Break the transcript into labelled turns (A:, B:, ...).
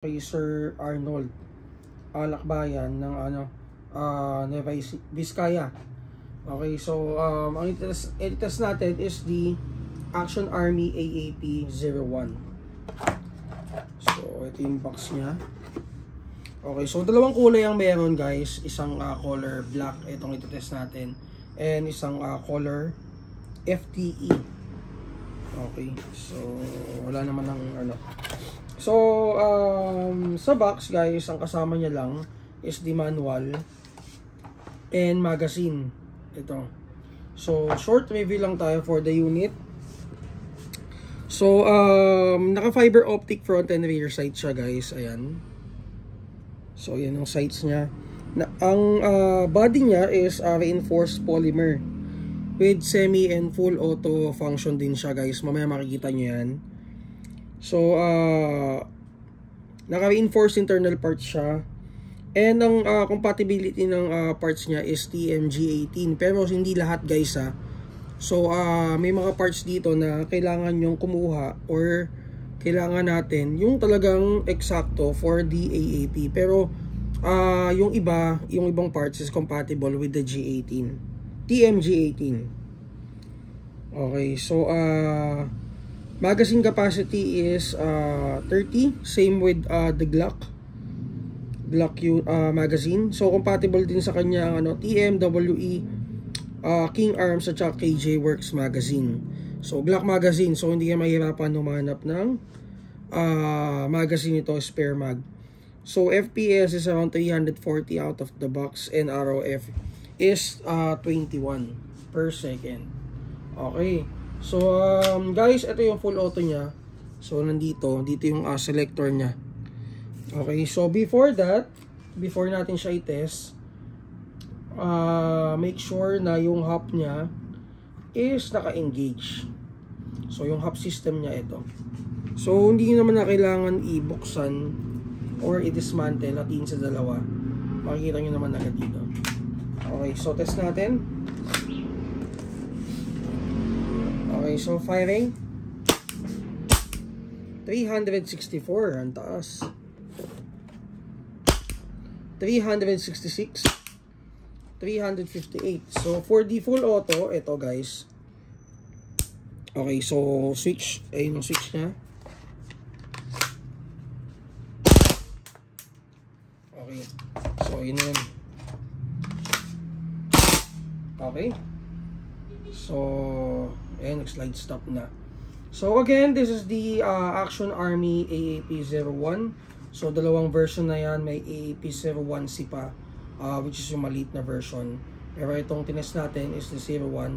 A: Kay Sir Arnold Lakbayan ng Nueva Vizcaya. Okay, so ang i-test natin is the Action Army AAP-01. So ito yung box niya. Okay, so dalawang kulay ang meron guys, isang color black itong i-test natin, and isang color FTE. Okay, so wala naman ng So, sa box guys, ang kasama niya lang is the manual and magazine. Ito. So, short review lang tayo for the unit. So, naka fiber optic front and rear sight siya guys. Ayan. So, yan ang sights niya. Ang body niya is reinforced polymer with semi and full auto function din siya guys. Mamaya makikita nyo yan. So, naka-reinforced internal parts siya. And ang compatibility ng parts niya is TMG18. Pero hindi lahat guys ha. So, may mga parts dito na kailangan nyong kumuha or kailangan natin yung talagang eksakto for the AAP. Pero, yung ibang parts is compatible with the G18. TMG18. Okay, so, magazine capacity is 30, same with the Glock magazine. So compatible din sa kanya TMWE, King Arms at saka KJ Works magazine. So Glock magazine, so hindi ka mahirapan humanap ng magazine ito, spare mag. So FPS is around 340 out of the box and ROF is 21 per second. Okay. So, guys, ito yung full auto niya. So, dito yung selector niya. Okay, so before natin siya i-test, make sure na yung hub niya is naka-engage. So, yung hub system niya ito. So, hindi naman na kailangan i-buksan or i-dismantle natin sa dalawa. Makikita nyo naman agad dito. Okay, so test natin. Okay, so firing 364, ang taas. 366, 358. So for the full auto, ito guys. Okay, so switch, ayun yung switch nya. Okay, so yun na yun. Okay, so and slide stop na. So again, this is the Action Army AAP-01. So dalawang version na yan, may AAP-01C pa, which is yung maliit na version. Pero itong tinest natin is the 01